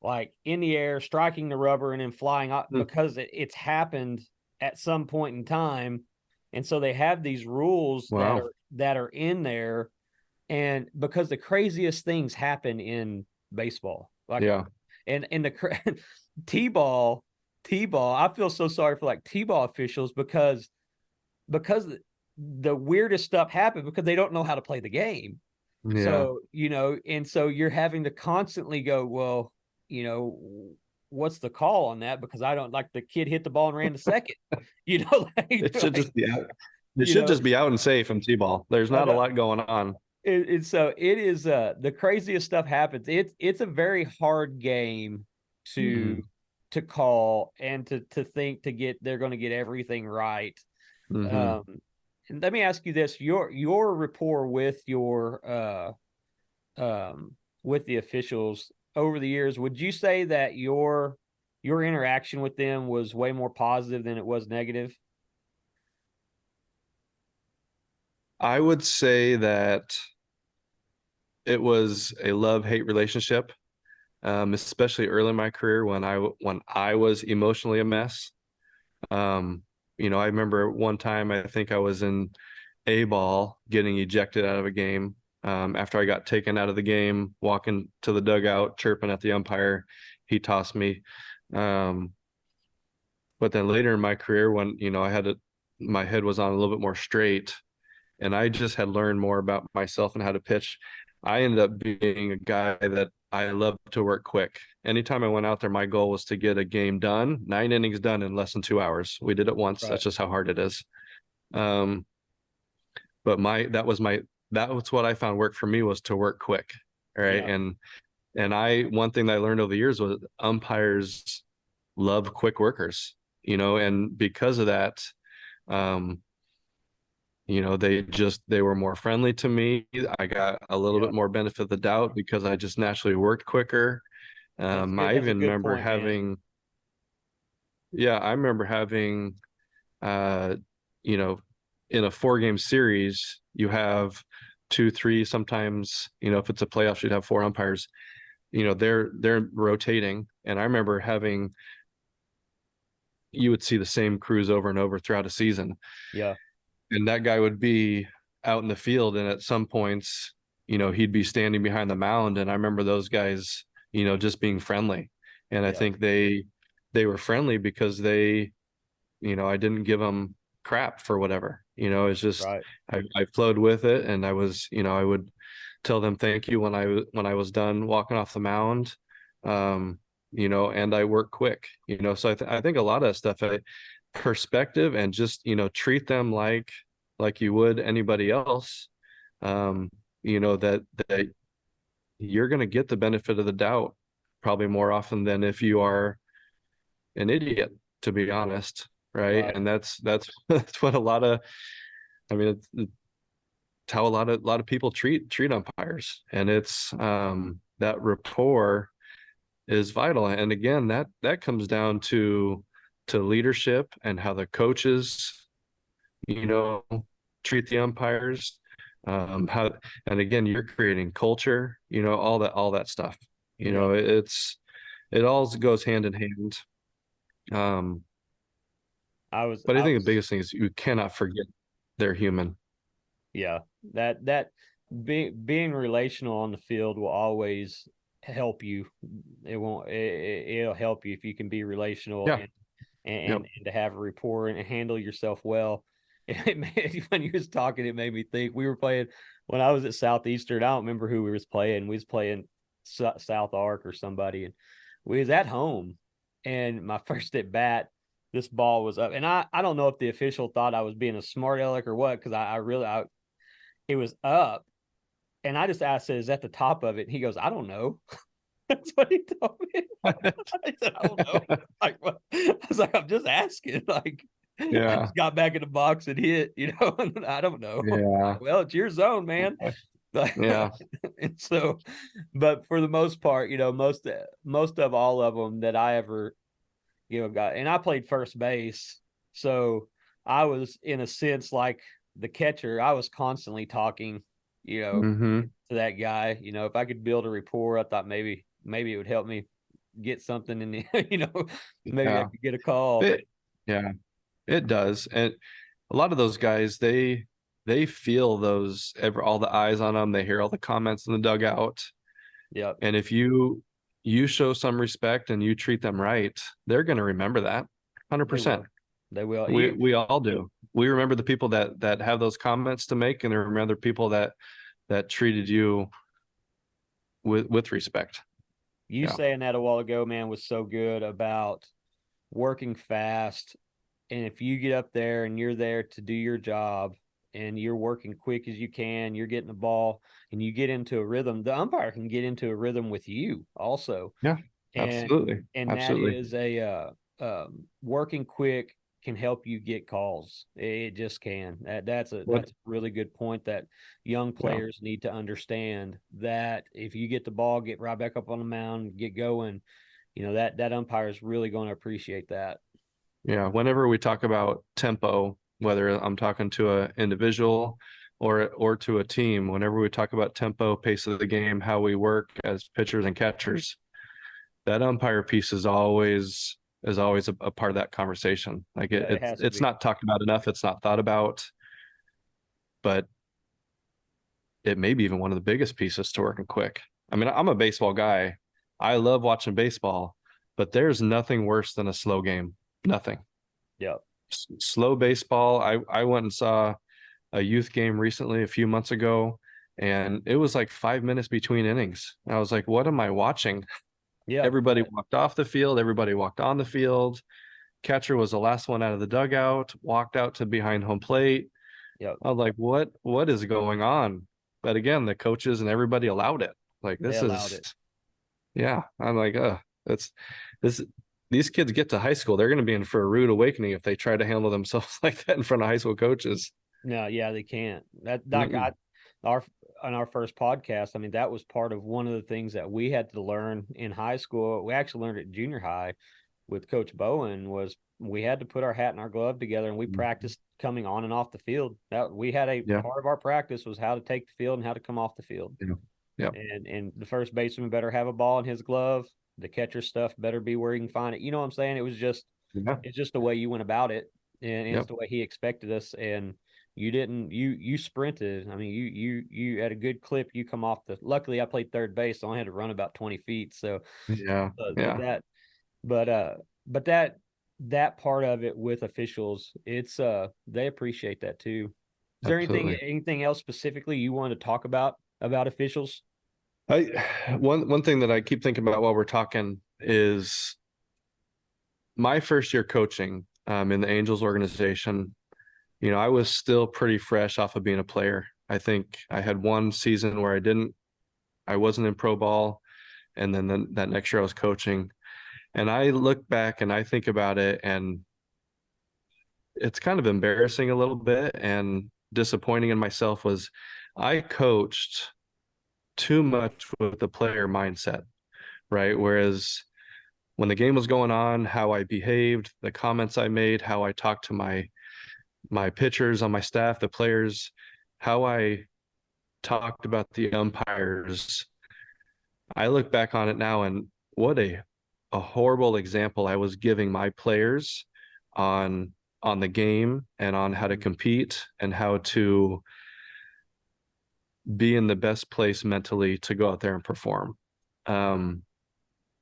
like in the air striking the rubber and then flying out Hmm. because it's happened at some point in time. And so they have these rules Wow. that are in there, and because the craziest things happen in baseball, like, Yeah. and the t-ball t-ball, I feel so sorry for like t-ball officials because the weirdest stuff happens because they don't know how to play the game. Yeah. So, and so you're having to constantly go, well, you know, what's the call on that? Because I don't, like, the kid hit the ball and ran to second, It should like, just be out. It you should know, just be out and safe in T-ball. There's I not a know. lot going on. So it is the craziest stuff happens. It's a very hard game to Hmm. call and to think to get they're going to get everything right. Hmm. Um, and let me ask you this: your rapport with the officials over the years, would you say that your interaction with them was way more positive than it was negative? I would say that it was a love-hate relationship, especially early in my career when I was emotionally a mess. Um, I remember one time I think I was in A ball getting ejected out of a game. After I got taken out of the game, walking to the dugout, chirping at the umpire, he tossed me. Um, but then later in my career, when my head was on a little bit more straight, and I just had learned more about myself and how to pitch. I ended up being a guy that I love to work quick. Anytime I went out there, my goal was to get a game done, 9 innings done in less than 2 hours. We did it once. Right. That's just how hard it is. Um, but that was what I found worked for me, was to work quick. All right. Yeah. And one thing that I learned over the years was umpires love quick workers, and because of that, um, they were more friendly to me. I got a little Yeah. bit more benefit of the doubt because I just naturally worked quicker. That's good. I That's a even good remember point, man. having, yeah, I remember having, uh, you know, in a 4 game series, you have two, three, sometimes, if it's a playoff, you'd have four umpires. They're rotating, and I remember you would see the same crews over and over throughout a season, Yeah. and that guy would be out in the field, and at some points, he'd be standing behind the mound, and I remember those guys, just being friendly. And I Yeah. think they were friendly because I didn't give them crap for whatever. It's just Right. I flowed with it, and I would tell them thank you when I was done walking off the mound. um and I work quick, so I think a lot of that stuff, perspective, and just treat them like you would anybody else. um that you're going to get the benefit of the doubt probably more often than if you are an idiot, to be honest, right? Right. And that's that's what a lot of, I mean, it's how a lot of people treat umpires, and it's that rapport is vital. And again, that comes down to leadership and how the coaches, you know, treat the umpires. How, and again, you're creating culture, all that stuff. Yeah. It all goes hand in hand. Um, but I I think the was biggest thing is you cannot forget they're human. Yeah, that being relational on the field will always help you. It won't. It'll help you if you can be relational Yeah. and Yep. and to have a rapport and handle yourself well. When you was talking, it made me think we were playing when I was at Southeastern. I don't remember who we was playing. We was playing South Arc or somebody, and we was at home. And my first at bat, this ball was up, and I don't know if the official thought I was being a smart aleck or what, because I really it was up, and I just asked, "Is at the top of it?" And he goes, "I don't know." That's what he told me. I said, "I don't know." Like, what? I was like, "I'm just asking." Like, I Yeah. just got back in the box and hit, and I don't know. Yeah. Like, well, it's your zone, man. Like, Yeah. and so, but for the most part, most of all of them that I ever, got, and I played first base, so I was in a sense like the catcher. I was constantly talking, you know, Hmm. to that guy. If I could build a rapport, I thought maybe it would help me get something in the, maybe I Yeah. could get a call. But Yeah. It does. And a lot of those guys, they feel all the eyes on them. They hear all the comments in the dugout. yeah, And if you show some respect and you treat them right, they're going to remember that they 100%. will. They will. We all do. We remember the people that have those comments to make, and they remember people that treated you with respect. You Yeah. saying that a while ago, man, was so good about working fast. And if you get up there and you're there to do your job and you're working quick as you can, you're getting the ball and you get into a rhythm, the umpire can get into a rhythm with you also. Yeah. And Absolutely. that Absolutely. is working quick can help you get calls. It just can. What? That's a really good point that young Yeah. players need to understand, that if you get the ball, get right back up on the mound, get going, that umpire is really going to appreciate that. Yeah. Whenever we talk about tempo, whether I'm talking to an individual or to a team, whenever we talk about tempo, pace of the game, how we work as pitchers and catchers, that umpire piece is always a part of that conversation. Like Yeah, it it's has to it's be. not talked about enough. It's not thought about, but it may be even one of the biggest pieces to working quick. I mean, I'm a baseball guy. I love watching baseball, but there's nothing worse than a slow game. Nothing. Yeah. Slow baseball. I went and saw a youth game recently, a few months ago, and it was like 5 minutes between innings. I was like, what am I watching? Yeah. Everybody walked off the field, everybody walked on the field. Catcher was the last one out of the dugout, walked out to behind home plate. Yeah. I was like, what is going on? But again, the coaches and everybody allowed it. Like They this allowed is, it. yeah. I'm like, that's this. These kids get to high school, they're going to be in for a rude awakening if they try to handle themselves like that in front of high school coaches. No, yeah, they can't. That Doc, Mm-mm. our on our first podcast, I mean, that was part of one of the things that we had to learn in high school. We actually learned at junior high with Coach Bowen, was we had to put our hat and our glove together, and we practiced coming on and off the field. That we had a Yeah. part of our practice was how to take the field and how to come off the field. Yeah. Yeah. And the first baseman better have a ball in his glove. The catcher stuff better be where he can find it. You know what I'm saying? Yeah. It's just the way you went about it, and it's Yep. the way he expected us. And you didn't you sprinted. I mean, you had a good clip. You come off the. Luckily, I played third base, so I only had to run about 20 feet. So, Yeah. but Yeah. that, but but that part of it with officials, it's they appreciate that too. Is there Absolutely. anything else specifically you want to talk about officials? I one thing that I keep thinking about while we're talking is my first year coaching in the Angels organization. I was still pretty fresh off of being a player. I think I had one season where I wasn't in pro ball, and then that next year I was coaching. And I look back and I think about it, and it's kind of embarrassing a little bit and disappointing in myself was I coached too much with the player mindset, right? Whereas when the game was going on, how I behaved, the comments I made, how I talked to my pitchers on my staff, the players, how I talked about the umpires. I look back on it now and what a horrible example I was giving my players on on the game and on how to compete and how to be in the best place mentally to go out there and perform. Um,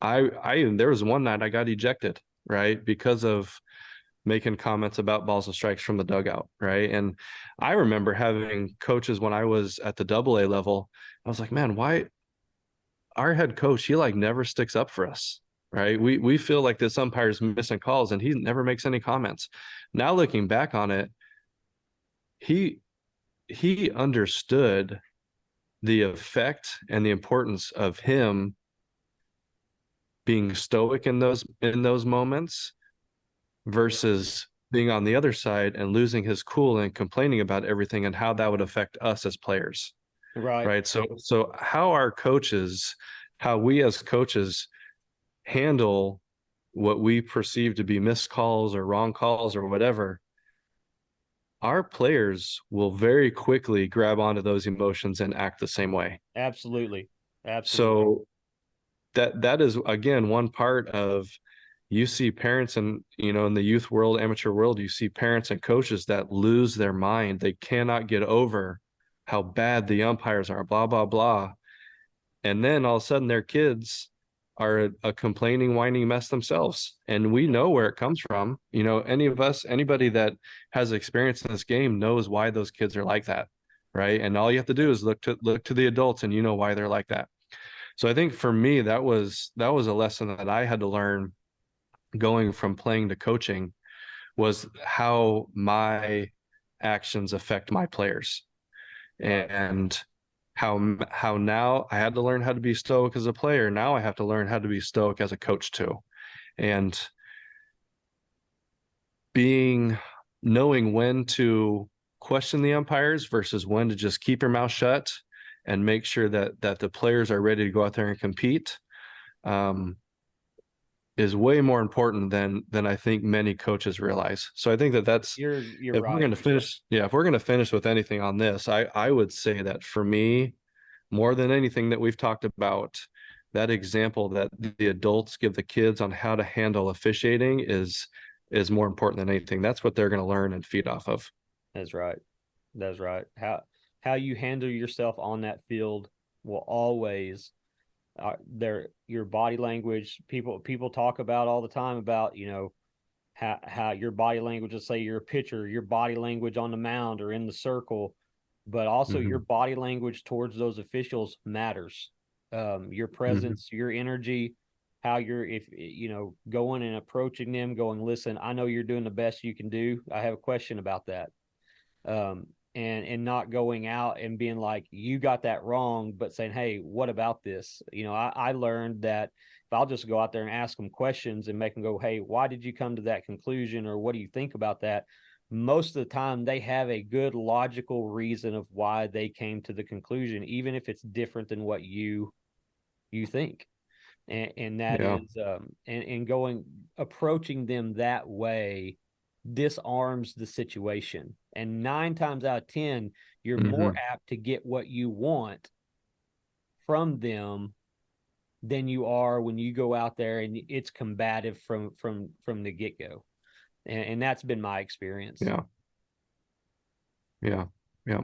I there was one night I got ejected, right, because of making comments about balls and strikes from the dugout, right? And I remember having coaches when I was at the AA level. I was like, man, why our head coach, he like never sticks up for us, right? We feel like this umpire's missing calls and he never makes any comments. Now looking back on it, he he understood the effect and the importance of him being stoic in those moments versus being on the other side and losing his cool and complaining about everything and how that would affect us as players, Right. right? So how our coaches, how we as coaches handle what we perceive to be missed calls or wrong calls or whatever, our players will very quickly grab onto those emotions and act the same way. Absolutely. Absolutely. So that is again one part of you see parents and in the youth world, amateur world, you see parents and coaches that lose their mind. They cannot get over how bad the umpires are, blah blah blah. And then all of a sudden their kids are a complaining, whining mess themselves. And we know where it comes from. Any of us, anybody that has experience in this game knows why those kids are like that. Right. And all you have to do is look to the adults and you know why they're like that. So I think for me, that was a lesson that I had to learn going from playing to coaching was how my actions affect my players Right. and how now I had to learn how to be stoic as a player. Now I have to learn how to be stoic as a coach too. And being knowing when to question the umpires versus when to just keep your mouth shut and make sure that the players are ready to go out there and compete um, is way more important than I think many coaches realize. So I think that's You're if we're right. going to finish, yeah, if we're going to finish with anything on this, I would say that for me, more than anything that we've talked about, that example that the adults give the kids on how to handle officiating is more important than anything. That's what they're going to learn and feed off of. That's right. That's right. How you handle yourself on that field will always your body language. People talk about all the time about how your body language. Let's say you're a pitcher, your body language on the mound or in the circle, but also your Mm-hmm. body language towards those officials matters. Your Mm-hmm. presence, your energy, how you're if going and approaching them, going, listen, I know you're doing the best you can do. I have a question about that. And not going out and being like, you got that wrong, but saying, hey, what about this? I learned that if I'll just go out there and ask them questions and make them go, hey, why did you come to that conclusion, or what do you think about that? Most of the time they have a good logical reason of why they came to the conclusion, even if it's different than what you think. And that Yeah. is and going approaching them that way disarms the situation, and 9 times out of 10 you're more Mm-hmm. apt to get what you want from them than you are when you go out there and it's combative from the get-go. And that's been my experience. Yeah. Yeah. Yeah.